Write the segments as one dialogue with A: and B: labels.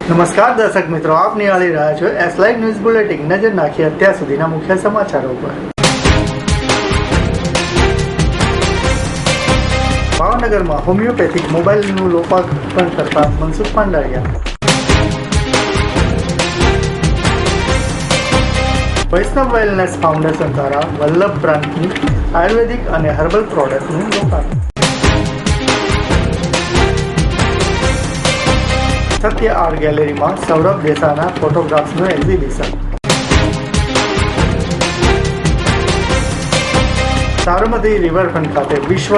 A: નમસ્કાર દર્શક મિત્રો, આપ નિહાળી રહ્યા છો એસ લાઈવ ન્યૂઝ બુલેટિન. નજર નાખીએ અત્યાર સુધીના મુખ્ય સમાચારો પર. ભાવનગરમાં હોમિયોપેથિક મોબાઈલનું લોકાર્પણ કરતા મનસુખ માંડવિયા. વૈષ્ણવ વેલનેસ ફાઉન્ડેશન દ્વારા વલ્લભ બ્રાન્ડની આયુર્વેદિક અને હર્બલ પ્રોડક્ટનું લોકાર્પણ. સત્ય આર્ટ ગેલેરીમાં સૌરભ દેસાઈના ફોટોગ્રાફ્સનું એક્ઝિબિશન. સાબરમતી રિવરફ્રન્ટ ખાતે વિશ્વ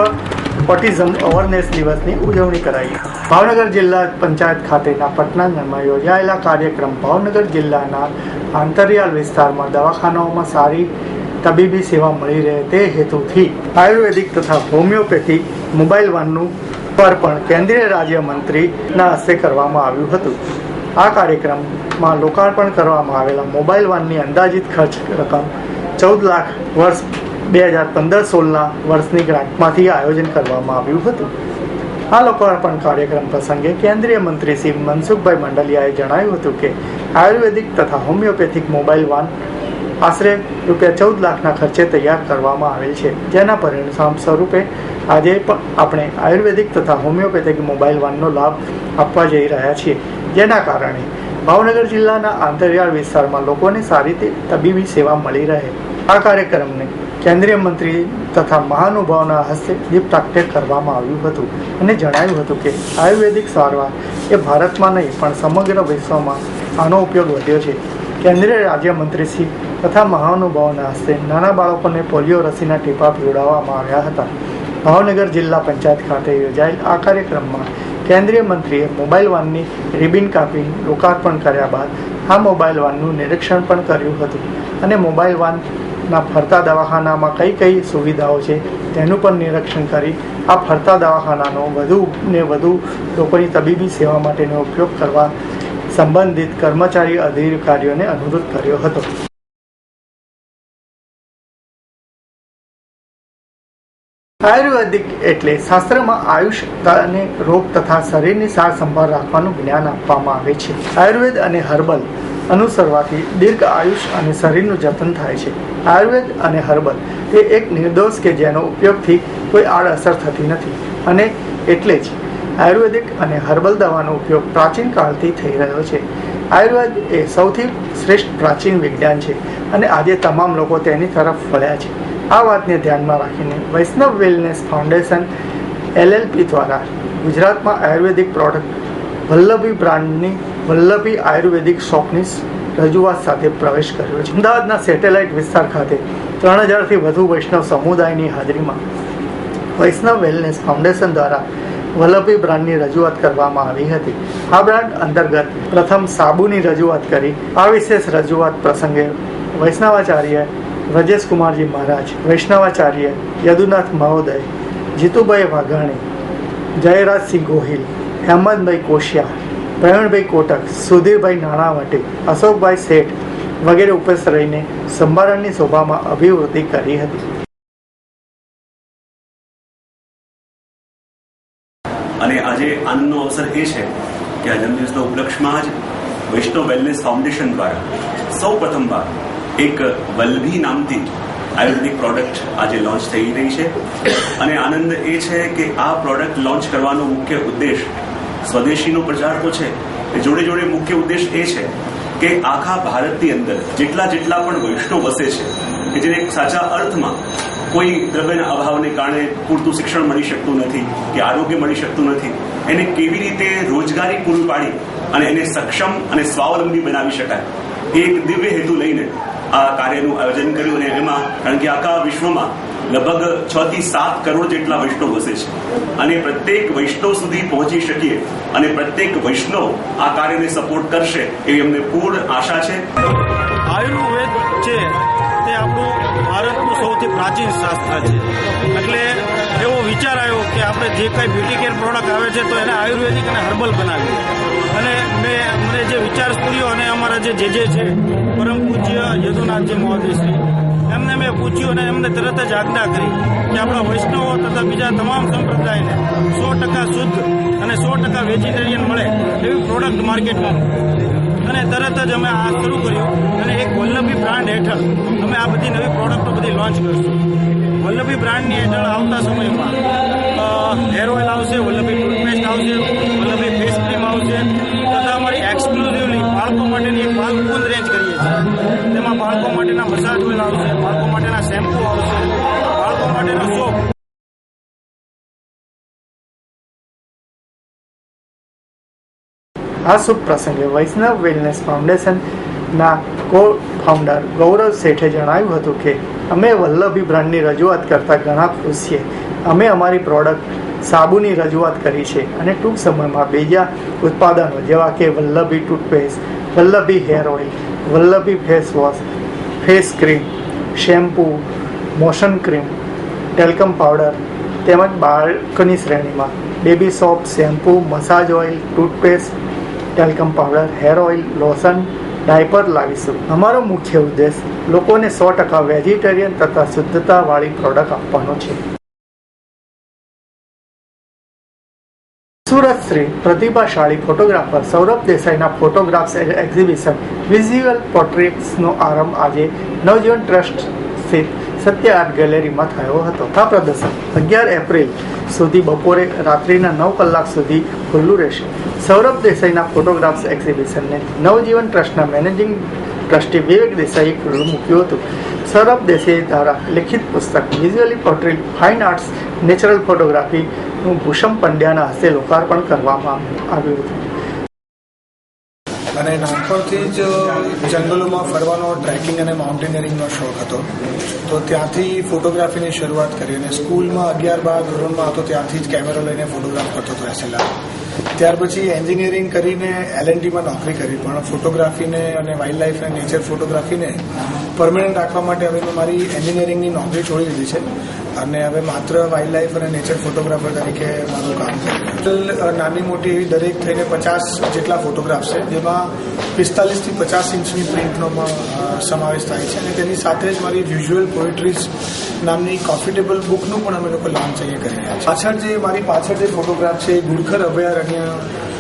A: ઓટિઝમ અવેરનેસ દિવસની ઉજવણી કરાઈ. ભાવનગર જિલ્લા પંચાયત ખાતેના પટનામાં યોજાયેલા કાર્યક્રમ ભાવનગર જિલ્લાના આંતરિયાળ વિસ્તારમાં દવાખાનાઓમાં સારી તબીબી સેવા મળી રહે તે હેતુથી આયુર્વેદિક તથા હોમિયોપેથી મોબાઈલ વાનનું પર પણ કેન્દ્રીય રાજ્યમંત્રીના હસ્તે કરવામાં આવ્યું હતું. આ કાર્યક્રમમાં લોકાર્પણ કરવામાં આવેલા મોબાઈલ વાનની અંદાજિત ખર્ચ રકમ 14 લાખ વર્ષ 2015-16ના વર્ષની ગ્રાન્ટમાંથી આયોજન કરવામાં આવ્યું હતું. આ લોકાર્પણ કાર્યક્રમ પ્રસંગે કેન્દ્રીય મંત્રી શ્રી મનસુખભાઈ માંડવિયાએ જણાવ્યું હતું કે આયુર્વેદિક તથા હોમિયોપેથિક મોબાઈલ વાન આશરે ₹14 લાખના ખર્ચે તૈયાર કરવામાં આવેલ છે, જેના પરિણામ સ્વરૂપે આજે પણ આપણે આયુર્વેદિક તથા હોમિયોપેથિક મોબાઈલ વાનનો લાભ આપવા જઈ રહ્યા છીએ, જેના કારણે ભાવનગર જિલ્લાના આંતરિયાળ વિસ્તારમાં લોકોને સારી તબીબી સેવા મળી રહે. આ કાર્યક્રમને કેન્દ્રીય મંત્રી તથા મહાનુભાવોના હસ્તે દીપ પ્રાગટ્ય કરવામાં આવ્યું હતું અને જણાવ્યું હતું કે આયુર્વેદિક સારવાર એ ભારતમાં નહીં પણ સમગ્ર વિશ્વમાં આનો ઉપયોગ વધ્યો છે. કેન્દ્રીય રાજ્યમંત્રીશ્રી તથા મહાનુભાવોના હસ્તે નાના બાળકોને પોલિયો રસીના ટીપા પીવડાવવામાં આવ્યા હતા. ભાવનગર જિલ્લા પંચાયત ખાતે યોજાયેલ આ કાર્યક્રમમાં કેન્દ્રીય મંત્રીએ મોબાઈલ વાનની રિબિન કાપી લોકાર્પણ કર્યા બાદ આ મોબાઈલ વાનનું નિરીક્ષણ પણ કર્યું હતું અને મોબાઈલ વાનના ફરતા દવાખાનામાં કઈ કઈ સુવિધાઓ છે તેનું પણ નિરીક્ષણ કરી આ ફરતા દવાખાનાનો વધુ ને વધુ લોકોની તબીબી સેવા માટેનો ઉપયોગ કરવા સંબંધિત કર્મચારી અધિકારીઓને અનુરોધ કર્યો હતો. આયુર્વેદિક એટલે શાસ્ત્રમાં આયુષ અને રોગ તથા શરીરની સાર સંભાળ રાખવાનું જ્ઞાન આપવામાં આવે છે. આયુર્વેદ અને હર્બલ અનુસરવાથી દીર્ઘ આયુષ અને શરીરનું જતન થાય છે. આયુર્વેદ અને હર્બલ તે એક નિર્દોષ કે જેનો ઉપયોગથી કોઈ આડઅસર થતી નથી અને એટલે જ આયુર્વેદિક અને હર્બલ દવાનો ઉપયોગ પ્રાચીન કાળથી થઈ રહ્યો છે. આયુર્વેદ એ સૌથી શ્રેષ્ઠ પ્રાચીન વિજ્ઞાન છે અને આજે તમામ લોકો તેની તરફ વળ્યા છે. આ વાતને ધ્યાનમાં રાખીને વૈષ્ણવ વેલનેસ ફાઉન્ડેશન LLP દ્વારા ગુજરાતમાં આયુર્વેદિક પ્રોડક્ટ વલ્લભી બ્રાન્ડની વલ્લભી આયુર્વેદિક શોપની રજૂઆત સાથે પ્રવેશ કર્યો છે. અમદાવાદના સેટેલાઇટ વિસ્તાર ખાતે 3000થી વધુ વૈષ્ણવ સમુદાયની હાજરીમાં વૈષ્ણવ વેલનેસ ફાઉન્ડેશન દ્વારા વલ્લભી બ્રાન્ડની રજૂઆત કરવામાં આવી હતી. આ બ્રાન્ડ અંતર્ગત પ્રથમ સાબુની રજૂઆત કરી. આ વિશેષ રજૂઆત પ્રસંગે વૈષ્ણવાચાર્ય વ્રજેશ કુમારજી મહારાજ, વૈષ્ણવાચાર્ય યદુનાથ મહોદય, જીતુભાઈ વાઘાણી, જયરાજસિંહ ગોહિલ, હેમંતભાઈ કોશિયા, પ્રવીણભાઈ કોટક, સુધીરભાઈ નાણાવટી, અશોકભાઈ શેઠ વગેરે ઉપસ્થિત રહીને સંભારણની શોભામાં અભિવૃદ્ધિ કરી હતી.
B: અને આજે આનંદનો અવસર એ છે કે આ જન્મદિવસના ઉપલક્ષમાં જ વૈષ્ણવ વેલનેસ ફાઉન્ડેશન દ્વારા સૌ પ્રથમવાર એક વલ્લભી નામથી આયુર્વેદિક પ્રોડક્ટ આજે લોન્ચ થઈ રહી છે. અને આનંદ એ છે કે આ પ્રોડક્ટ લોન્ચ કરવાનો મુખ્ય ઉદ્દેશ સ્વદેશીનો પ્રચાર તો છે, જોડે જોડે મુખ્ય ઉદ્દેશ એ છે કે આખા ભારતની અંદર જેટલા પણ વૈષ્ણવ વસે છે કે જેને સાચા અર્થમાં કોઈ દ્રવ્યના અભાવને કારણે પૂરતું શિક્ષણ મળી શકતું નથી કે આરોગ્ય મળી શકતું નથી, એને કેવી રીતે રોજગારી પૂરી પાડી અને એને સક્ષમ અને સ્વાવલંબી બનાવી શકાય, એક દિવ્ય હેતુ લઈને આ કાર્યનું આયોજન કર્યું. અને એમાં કારણ કે આખા વિશ્વમાં લગભગ 6 થી 7 કરોડ જેટલા વૈષ્ણવ વસે છે અને પ્રત્યેક વૈષ્ણવ સુધી પહોંચી શકીએ અને પ્રત્યેક વૈષ્ણવ આ કાર્યને સપોર્ટ કરશે એવી અમને પૂર્ણ આશા છે.
C: આયુર્વેદ છે તે આપણું ભારતનું સૌથી પ્રાચીન શાસ્ત્ર છે, એટલે એવો વિચાર આવ્યો કે આપણે જે કંઈ બ્યુટી કેર પ્રોડક્ટ આવે છે તો એને આયુર્વેદિક અને હર્બલ બનાવીએ. અને મને જે વિચાર સ્ફૂર્યો અને અમારા જે છે પરમ પૂજ્ય યદુનાથજી મહોદયશ્રી એમને મેં પૂછ્યું અને એમને તરત જ આજ્ઞા કરી કે આપણા વૈષ્ણવો તથા બીજા તમામ સંપ્રદાયને 100% શુદ્ધ અને 100% વેજીટેરિયન મળે એવી પ્રોડક્ટ માર્કેટમાં અને તરત જ અમે આ શરૂ કર્યું અને એક વલ્લભી બ્રાન્ડ હેઠળ અમે આ બધી નવી પ્રોડક્ટો બધી લોન્ચ કરીશું. વલ્લભી બ્રાન્ડની હેઠળ આવતા સમયમાં હેર ઓઇલ આવશે, વલ્લભી ટૂથપેસ્ટ આવશે, વલ્લભી ફેસ ક્રીમ આવશે તથા અમારી એક્સક્લુઝિવલી બાળકો માટેની એક બાલકુંદ રેન્જ કરીએ છીએ. તેમાં બાળકો માટેના મસાજ ઓઇલ આવશે, બાળકો માટેના શેમ્પૂ આવશે, બાળકો માટેનો સોપ.
A: આ શુભ પ્રસંગે વૈષ્ણવ વેલનેસ ફાઉન્ડેશનના કો ફાઉન્ડર ગૌરવ શેઠે જણાવ્યું હતું કે અમે વલ્લભી બ્રાન્ડની રજૂઆત કરતાં ઘણા ખુશ છીએ. અમે અમારી પ્રોડક્ટ સાબુની રજૂઆત કરી છે અને ટૂંક સમયમાં બીજા ઉત્પાદનો જેવા કે Vallabhi toothpaste, Vallabhi hair oil, Vallabhi face wash, face cream, shampoo, motion cream, talcum powder તેમજ બાળકોની શ્રેણીમાં baby soap, shampoo, massage oil, toothpaste, talcum powder, hair oil, lotion, diaper લાવીશું. અમારો મુખ્ય ઉદ્દેશ લોકોને 100% વેજીટેરિયન તથા શુદ્ધતાવાળી પ્રોડક્ટ આપવાનો છે. સુરત શ્રી પ્રતિભાશાળી ફોટોગ્રાફર સૌરભ દેસાઈના ફોટોગ્રાફ્સ એક્ઝિબિશન વિઝ્યુઅલ પોર્ટ્રેટ્સનો આરંભ આજે નવજીવન ટ્રસ્ટ સ્થિત સત્ય આર્ટ ગેલેરીમાં થયો હતો. આ પ્રદર્શન 11 એપ્રિલ સુધી બપોરે રાત્રિના 9 કલાક સુધી ખુલ્લું રહેશે. સૌરભ દેસાઈના ફોટોગ્રાફ્સ એક્ઝિબિશનને નવજીવન ટ્રસ્ટના મેનેજિંગ ટ્રસ્ટી વિવેક દેસાઈએ ખુલ્લું મૂક્યું હતું. સૌરભ દેસાઈ દ્વારા લિખિત પુસ્તક visually portrait fine arts natural ફોટોગ્રાફીનું ભૂષમ પંડ્યાના હસ્તે લોકાર્પણ કરવામાં આવ્યું હતું.
D: અને નાનપણથી જ જંગલોમાં ફરવાનો, ટ્રેકિંગ અને માઉન્ટેનિયરિંગનો શોખ હતો. તો ત્યાંથી ફોટોગ્રાફીની શરૂઆત કરી અને સ્કૂલમાં 11-12 ધોરણમાં હતો ત્યાંથી જ કેમેરો લઈને ફોટોગ્રાફ કરતો હતો SLR. ત્યાર પછી એન્જિનિયરિંગ કરીને LNDમાં નોકરી કરી, પણ ફોટોગ્રાફીને અને વાઇલ્ડ લાઈફ અને નેચર ફોટોગ્રાફીને પરમનન્ટ રાખવા માટે હવે મેં મારી એન્જિનિયરિંગની નોકરી છોડી દીધી છે અને હવે માત્ર વાઇલ્ડ લાઈફ અને નેચર ફોટોગ્રાફર તરીકે મારું કામ કરું. નાની મોટી એવી દરેક થઈને 50 જેટલા ફોટોગ્રાફ્સ છે, જેમાં 45 થી 50 ઇંચની પ્રિન્ટનો પણ સમાવેશ થાય છે અને તેની સાથે જ મારી વિઝ્યુઅલ પોએટ્રીઝ નામની કોફી ટેબલ બુકનું પણ અમે લોકો લોન્ચ અહીંયા કરી રહ્યા છીએ. મારી પાછળ જે ફોટોગ્રાફ છે એ ગુડખર અભયારણ્ય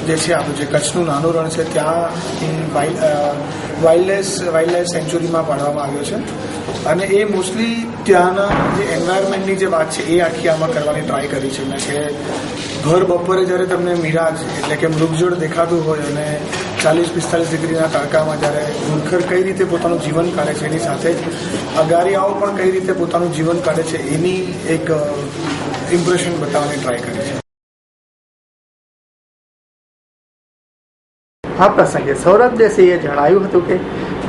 D: જે છે આપણું જે કચ્છનું નાનું રણ છે ત્યાં વાઇલ્ડ સેન્ચુરીમાં પાડવામાં આવ્યો છે અને એ મોસ્ટલી ત્યાંના જે એન્વાયરમેન્ટની જે વાત છે એ આખી આમાં કરવાની ટ્રાય કરી છે મેં કે ભર બપોરે જ્યારે તમને મિરાજ એટલે કે મૃગજળ દેખાતું હોય અને 40-45 ડિગ્રીના તડકામાં જ્યારે ગુડખર કઈ રીતે પોતાનું જીવન કાઢે છે એની સાથે જ અગારિયાઓ પણ કઈ રીતે પોતાનું જીવન કાઢે છે એની એક ઇમ્પ્રેશન બતાવવાની ટ્રાય કરી છે.
A: આ પ્રસંગે સૌરભ દેસાઈએ જણાવ્યું હતું કે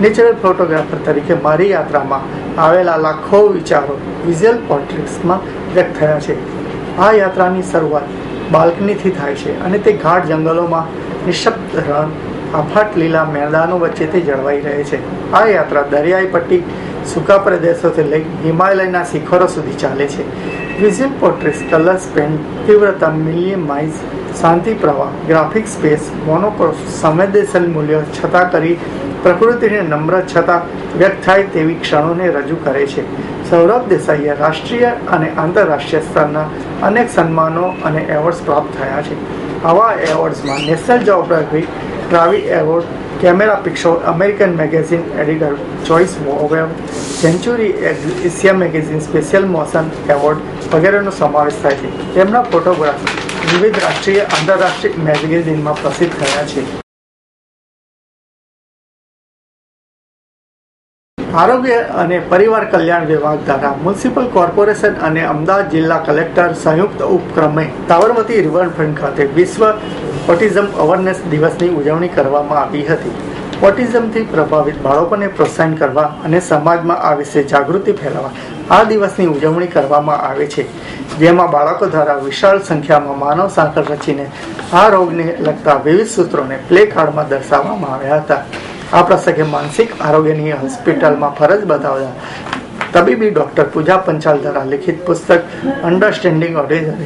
A: નેચરલ ફોટોગ્રાફર તરીકે મારી યાત્રામાં આવેલા લાખો વિચારો વિઝ્યુઅલ પોર્ટ્રેટ્સમાં વ્યક્ત થયા છે. આ યાત્રાની શરૂઆત બાલ્કનીથી થાય છે અને તે ઘાટ જંગલોમાં નિઃશબ્દ રણ, આફાટ લીલા મેદાનો વચ્ચેથી જળવાઈ રહે છે. આ યાત્રા દરિયાઈ પટ્ટી, સૂકા પ્રદેશોથી લઈ હિમાલયના શિખરો સુધી ચાલે છે. વિઝ્યુઅલ પોર્ટ્રેટ્સ, કલર્સ, પેન્ટ, તીવ્રતા, મિનિમાઇઝ, શાંતિ પ્રવાહ, ગ્રાફિક સ્પેસ, મોનોક્રોસ, સંવેદનશીલ મૂલ્યો છતાં કરી પ્રકૃતિને નમ્ર છતાં વ્યક્ત થાય તેવી ક્ષણોને રજૂ કરે છે. સૌરભ દેસાઈએ રાષ્ટ્રીય અને આંતરરાષ્ટ્રીય સ્તરના અનેક સન્માનો અને એવોર્ડ્સ પ્રાપ્ત થયા છે. આવા એવોર્ડ્સમાં National Geographic Travvy award, camera picture, American magazine editor choice award, century Asia magazine special motion award વગેરેનો સમાવેશ થાય છે. તેમના ફોટોગ્રાફ વિવિધ રાષ્ટ્રીય આંતરરાષ્ટ્રીય મેગેઝિનમાં પ્રસિદ્ધ થયા છે. આરોગ્ય અને પરિવાર કલ્યાણ વિભાગ દ્વારા મ્યુનિસિપલ કોર્પોરેશન અને અમદાવાદ જિલ્લા કલેક્ટર સંયુક્ત ઉપક્રમે સાબરમતી રિવરફ્રન્ટ ખાતે વિશ્વ ઓટિઝમ અવેરનેસ દિવસની ઉજવણી કરવામાં આવી હતી. ઓટિઝમથી પ્રભાવિત બાળકોને પ્રોત્સાહન કરવા અને સમાજમાં આ વિશે જાગૃતિ ફેલાવવા આ દિવસની ઉજવણી કરવામાં આવે છે, જેમાં બાળકો દ્વારા વિશાળ સંખ્યામાં માનવ સાંકળ રચીને આ રોગને લગતા વિવિધ સૂત્રોને પ્લે કાર્ડમાં દર્શાવવામાં આવ્યા હતા. આ પ્રસંગે માનસિક આરોગ્યની હોસ્પિટલમાં ફરજ બજાવતા તબીબી ડોક્ટર પૂજા પંચાલ દ્વારા લિખિત પુસ્તક અન્ડરસ્ટેન્ડિંગ ઓટિઝમ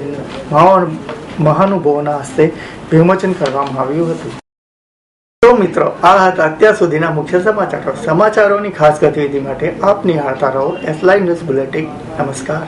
A: મહાનુભાવોના હસ્તે વિમોચન કરવામાં આવ્યું હતું. તો મિત્રો, આ હતા અત્યાર સુધીના મુખ્ય સમાચારો. સમાચારોની ખાસ ગતિવિધિ માટે આપ નિહાળતા રહો SLI ન્યૂઝ બુલેટિન. નમસ્કાર.